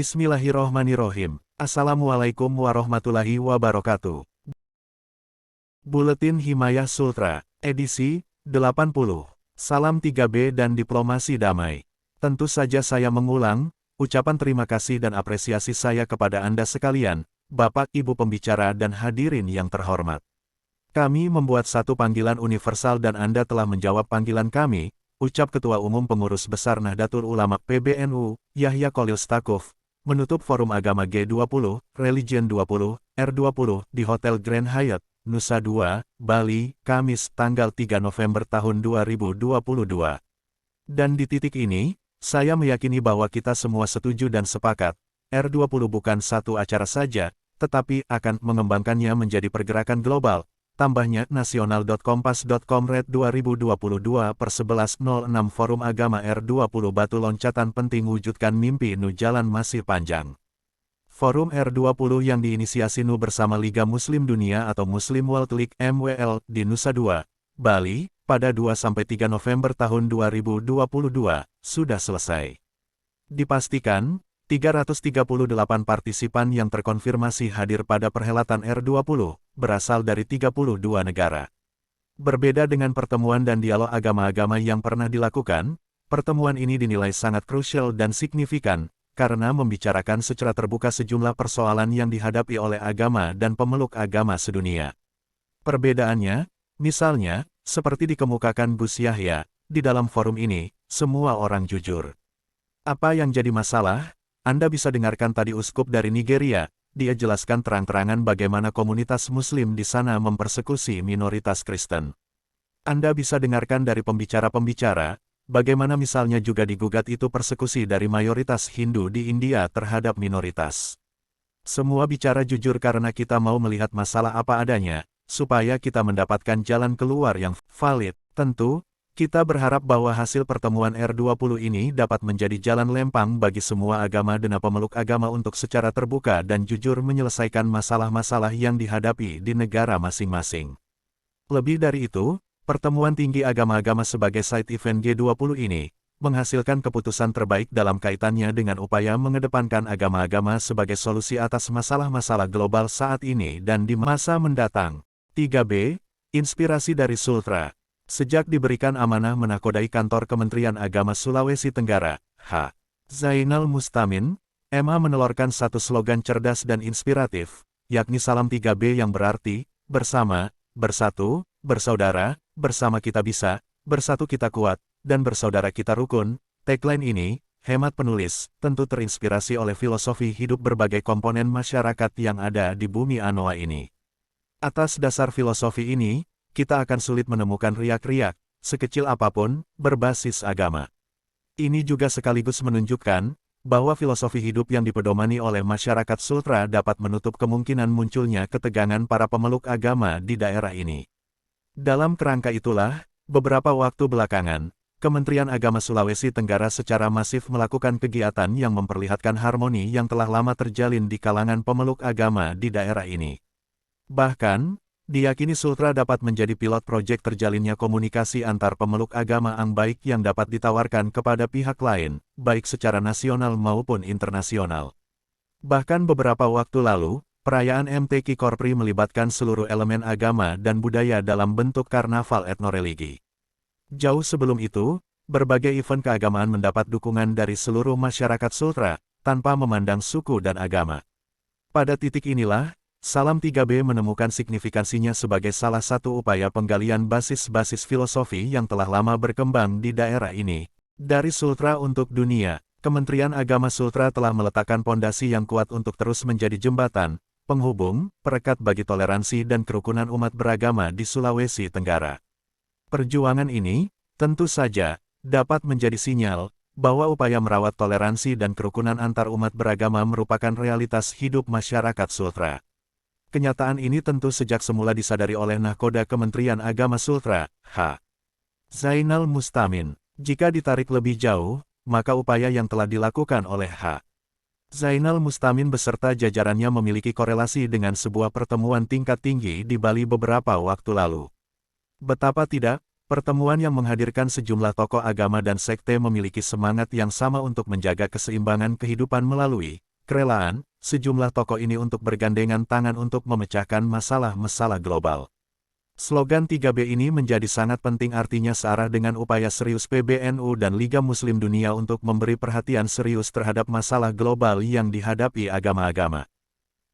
Bismillahirrohmanirrohim. Assalamualaikum warahmatullahi wabarakatuh. Buletin Himayah Sultra, edisi 80. Salam 3B dan Diplomasi Damai. Tentu saja saya mengulang, ucapan terima kasih dan apresiasi saya kepada Anda sekalian, Bapak Ibu pembicara dan hadirin yang terhormat. Kami membuat satu panggilan universal dan Anda telah menjawab panggilan kami, ucap Ketua Umum Pengurus Besar Nahdlatul Ulama PBNU, Yahya Khalil Stakuf, menutup Forum Agama G20, Religion 20, R20 di Hotel Grand Hyatt, Nusa Dua, Bali, Kamis tanggal 3 November tahun 2022. Dan di titik ini, saya meyakini bahwa kita semua setuju dan sepakat, R20 bukan satu acara saja, tetapi akan mengembangkannya menjadi pergerakan global. Tambahnya nasional.kompas.com Red 2022/11.06 Forum Agama R20 batu loncatan penting wujudkan mimpi Nu jalan masih panjang. Forum R20 yang diinisiasi Nu bersama Liga Muslim Dunia atau Muslim World League MWL di Nusa Dua, Bali, pada 2-3 November tahun 2022, sudah selesai. Dipastikan, 338 partisipan yang terkonfirmasi hadir pada perhelatan R20, berasal dari 32 negara. Berbeda dengan pertemuan dan dialog agama-agama yang pernah dilakukan, pertemuan ini dinilai sangat krusial dan signifikan, karena membicarakan secara terbuka sejumlah persoalan yang dihadapi oleh agama dan pemeluk agama sedunia. Perbedaannya, misalnya, seperti dikemukakan Gus Yahya, di dalam forum ini, semua orang jujur. Apa yang jadi masalah? Anda bisa dengarkan tadi uskup dari Nigeria, dia jelaskan terang-terangan bagaimana komunitas muslim di sana mempersekusi minoritas Kristen. Anda bisa dengarkan dari pembicara-pembicara, bagaimana misalnya juga digugat itu persekusi dari mayoritas Hindu di India terhadap minoritas. Semua bicara jujur karena kita mau melihat masalah apa adanya, supaya kita mendapatkan jalan keluar yang valid. Tentu, kita berharap bahwa hasil pertemuan R20 ini dapat menjadi jalan lempang bagi semua agama dan pemeluk agama untuk secara terbuka dan jujur menyelesaikan masalah-masalah yang dihadapi di negara masing-masing. Lebih dari itu, pertemuan tinggi agama-agama sebagai side event G20 ini, menghasilkan keputusan terbaik dalam kaitannya dengan upaya mengedepankan agama-agama sebagai solusi atas masalah-masalah global saat ini dan di masa mendatang. 3B, Inspirasi dari Sultra. Sejak diberikan amanah menakodai kantor Kementerian Agama Sulawesi Tenggara, H. Zainal Mustamin, MA menelorkan satu slogan cerdas dan inspiratif, yakni Salam 3B yang berarti, bersama, bersatu, bersaudara, bersama kita bisa, bersatu kita kuat, dan bersaudara kita rukun. Tagline ini, hemat penulis, tentu terinspirasi oleh filosofi hidup berbagai komponen masyarakat yang ada di bumi Anoa ini. Atas dasar filosofi ini, kita akan sulit menemukan riak-riak, sekecil apapun, berbasis agama. Ini juga sekaligus menunjukkan, bahwa filosofi hidup yang dipedomani oleh masyarakat Sultra dapat menutup kemungkinan munculnya ketegangan para pemeluk agama di daerah ini. Dalam kerangka itulah, beberapa waktu belakangan, Kementerian Agama Sulawesi Tenggara secara masif melakukan kegiatan yang memperlihatkan harmoni yang telah lama terjalin di kalangan pemeluk agama di daerah ini. Bahkan, diyakini Sultra dapat menjadi pilot proyek terjalinnya komunikasi antar pemeluk agama yang baik yang dapat ditawarkan kepada pihak lain, baik secara nasional maupun internasional. Bahkan beberapa waktu lalu, perayaan MTQ Korpri melibatkan seluruh elemen agama dan budaya dalam bentuk karnaval etnoreligi. Jauh sebelum itu, berbagai event keagamaan mendapat dukungan dari seluruh masyarakat Sultra, tanpa memandang suku dan agama. Pada titik inilah, Salam 3B menemukan signifikansinya sebagai salah satu upaya penggalian basis-basis filosofi yang telah lama berkembang di daerah ini. Dari Sultra untuk dunia, Kementerian Agama Sultra telah meletakkan pondasi yang kuat untuk terus menjadi jembatan, penghubung, perekat bagi toleransi dan kerukunan umat beragama di Sulawesi Tenggara. Perjuangan ini, tentu saja, dapat menjadi sinyal, bahwa upaya merawat toleransi dan kerukunan antar umat beragama merupakan realitas hidup masyarakat Sultra. Kenyataan ini tentu sejak semula disadari oleh Nahkoda Kementerian Agama Sultra, H. Zainal Mustamin. Jika ditarik lebih jauh, maka upaya yang telah dilakukan oleh H. Zainal Mustamin beserta jajarannya memiliki korelasi dengan sebuah pertemuan tingkat tinggi di Bali beberapa waktu lalu. Betapa tidak, pertemuan yang menghadirkan sejumlah tokoh agama dan sekte memiliki semangat yang sama untuk menjaga keseimbangan kehidupan melalui kerelaan, sejumlah tokoh ini untuk bergandengan tangan untuk memecahkan masalah-masalah global. Slogan 3B ini menjadi sangat penting, artinya searah dengan upaya serius PBNU dan Liga Muslim Dunia untuk memberi perhatian serius terhadap masalah global yang dihadapi agama-agama.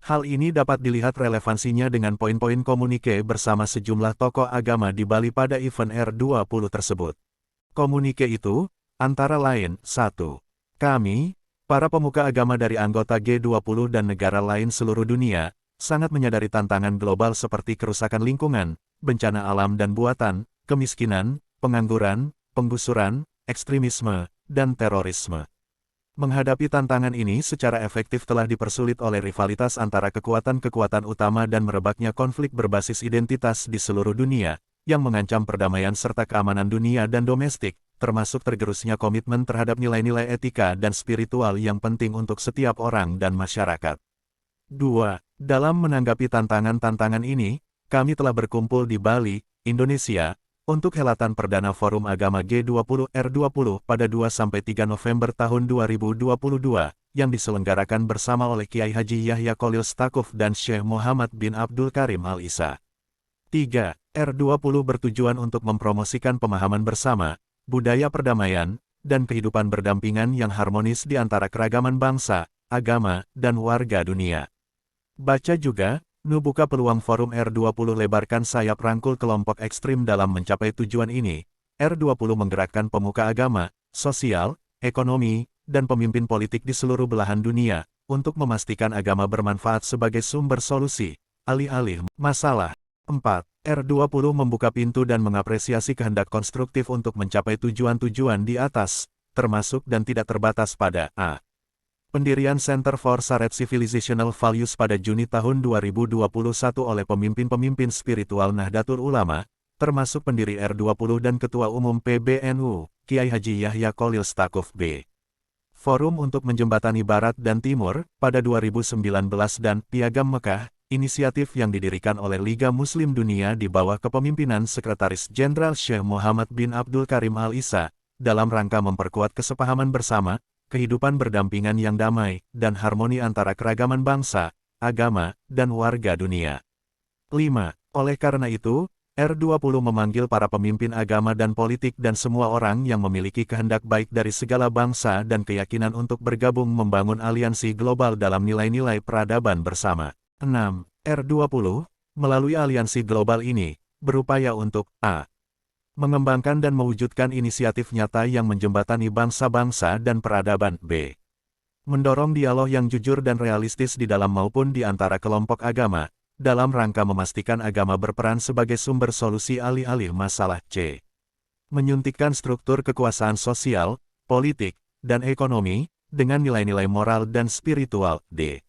Hal ini dapat dilihat relevansinya dengan poin-poin komunike bersama sejumlah tokoh agama di Bali pada event R20 tersebut. Komunike itu, antara lain, 1. Kami, para pemuka agama dari anggota G20 dan negara lain seluruh dunia, sangat menyadari tantangan global seperti kerusakan lingkungan, bencana alam dan buatan, kemiskinan, pengangguran, penggusuran, ekstremisme, dan terorisme. Menghadapi tantangan ini secara efektif telah dipersulit oleh rivalitas antara kekuatan-kekuatan utama dan merebaknya konflik berbasis identitas di seluruh dunia, yang mengancam perdamaian serta keamanan dunia dan domestik, termasuk tergerusnya komitmen terhadap nilai-nilai etika dan spiritual yang penting untuk setiap orang dan masyarakat. 2. Dalam menanggapi tantangan-tantangan ini, kami telah berkumpul di Bali, Indonesia, untuk helatan perdana Forum Agama G20 R20 pada 2–3 November tahun 2022, yang diselenggarakan bersama oleh Kiai Haji Yahya Kholil Stakuf dan Syekh Muhammad bin Abdul Karim Al-Isa. 3. R20 bertujuan untuk mempromosikan pemahaman bersama, budaya perdamaian, dan kehidupan berdampingan yang harmonis di antara keragaman bangsa, agama, dan warga dunia. Baca juga, buka peluang Forum R20 lebarkan sayap rangkul kelompok ekstrim dalam mencapai tujuan ini. R20 menggerakkan pemuka agama, sosial, ekonomi, dan pemimpin politik di seluruh belahan dunia, untuk memastikan agama bermanfaat sebagai sumber solusi, alih-alih masalah. 4. R20 membuka pintu dan mengapresiasi kehendak konstruktif untuk mencapai tujuan-tujuan di atas, termasuk dan tidak terbatas pada a. Pendirian Center for Shared Civilizational Values pada Juni tahun 2021 oleh pemimpin-pemimpin spiritual Nahdlatul Ulama, termasuk pendiri R20 dan Ketua Umum PBNU, Kiai Haji Yahya Kholil Stakuf B. Forum untuk Menjembatani Barat dan Timur, pada 2019 dan Piagam Mekah, inisiatif yang didirikan oleh Liga Muslim Dunia di bawah kepemimpinan Sekretaris Jenderal Syekh Muhammad bin Abdul Karim Al-Isa, dalam rangka memperkuat kesepahaman bersama, kehidupan berdampingan yang damai, dan harmoni antara keragaman bangsa, agama, dan warga dunia. 5. Oleh karena itu, R20 memanggil para pemimpin agama dan politik dan semua orang yang memiliki kehendak baik dari segala bangsa dan keyakinan untuk bergabung membangun aliansi global dalam nilai-nilai peradaban bersama. 6. R20, melalui aliansi global ini, berupaya untuk a. mengembangkan dan mewujudkan inisiatif nyata yang menjembatani bangsa-bangsa dan peradaban. B. Mendorong dialog yang jujur dan realistis di dalam maupun di antara kelompok agama, dalam rangka memastikan agama berperan sebagai sumber solusi alih-alih masalah. C. Menyuntikkan struktur kekuasaan sosial, politik, dan ekonomi, dengan nilai-nilai moral dan spiritual. D.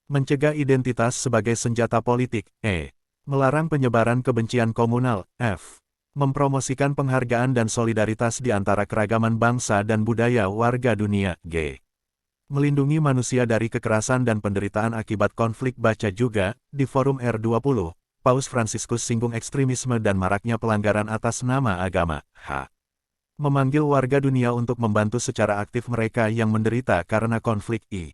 Mencegah identitas sebagai senjata politik. E. Melarang penyebaran kebencian komunal. F. Mempromosikan penghargaan dan solidaritas di antara keragaman bangsa dan budaya warga dunia. G. Melindungi manusia dari kekerasan dan penderitaan akibat konflik. Baca juga, di Forum R20, Paus Fransiskus singgung ekstremisme dan maraknya pelanggaran atas nama agama. H. Memanggil warga dunia untuk membantu secara aktif mereka yang menderita karena konflik. I.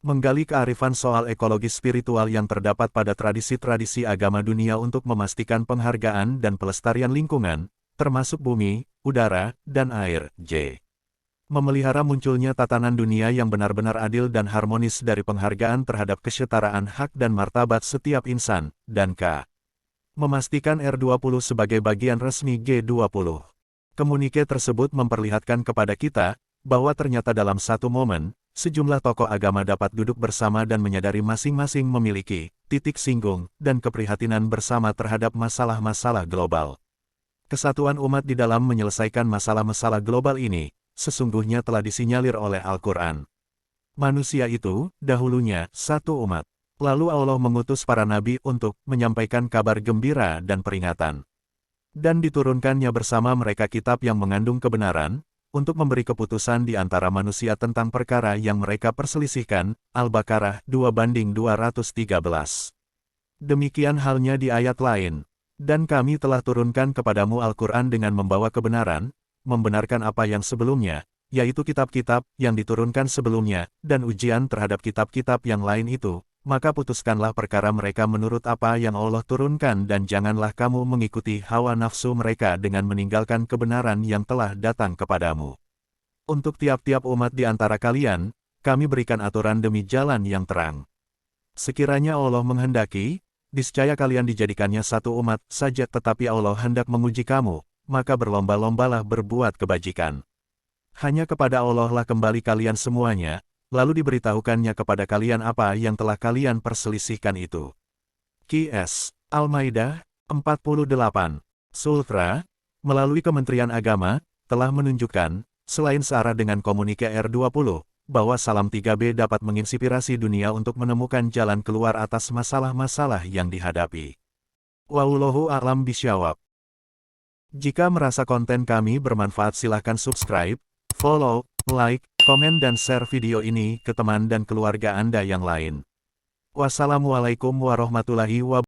Menggali kearifan soal ekologi spiritual yang terdapat pada tradisi-tradisi agama dunia untuk memastikan penghargaan dan pelestarian lingkungan, termasuk bumi, udara, dan air. J. Memelihara munculnya tatanan dunia yang benar-benar adil dan harmonis dari penghargaan terhadap kesetaraan hak dan martabat setiap insan. Dan K. Memastikan R20 sebagai bagian resmi G20. Komunike tersebut memperlihatkan kepada kita, bahwa ternyata dalam satu momen, sejumlah tokoh agama dapat duduk bersama dan menyadari masing-masing memiliki titik singgung dan keprihatinan bersama terhadap masalah-masalah global. Kesatuan umat di dalam menyelesaikan masalah-masalah global ini, sesungguhnya telah disinyalir oleh Al-Quran. Manusia itu, dahulunya, satu umat. Lalu Allah mengutus para nabi untuk menyampaikan kabar gembira dan peringatan. Dan diturunkannya bersama mereka kitab yang mengandung kebenaran, untuk memberi keputusan di antara manusia tentang perkara yang mereka perselisihkan. Al-Baqarah 2:213. Demikian halnya di ayat lain. Dan kami telah turunkan kepadamu Al-Quran dengan membawa kebenaran, membenarkan apa yang sebelumnya, yaitu kitab-kitab yang diturunkan sebelumnya, dan ujian terhadap kitab-kitab yang lain itu, maka putuskanlah perkara mereka menurut apa yang Allah turunkan dan janganlah kamu mengikuti hawa nafsu mereka dengan meninggalkan kebenaran yang telah datang kepadamu. Untuk tiap-tiap umat di antara kalian, kami berikan aturan demi jalan yang terang. Sekiranya Allah menghendaki, niscaya kalian dijadikannya satu umat saja, tetapi Allah hendak menguji kamu, maka berlomba-lombalah berbuat kebajikan. Hanya kepada Allah lah kembali kalian semuanya, lalu diberitahukannya kepada kalian apa yang telah kalian perselisihkan itu. Qs. Al-Maidah, 48. Sultra, melalui Kementerian Agama, telah menunjukkan, selain searah dengan komunike R20, bahwa Salam 3B dapat menginspirasi dunia untuk menemukan jalan keluar atas masalah-masalah yang dihadapi. Wallahu a'lam bishawab. Jika merasa konten kami bermanfaat silahkan subscribe, follow, like, komen dan share video ini ke teman dan keluarga Anda yang lain. Wassalamualaikum warahmatullahi wabarakatuh.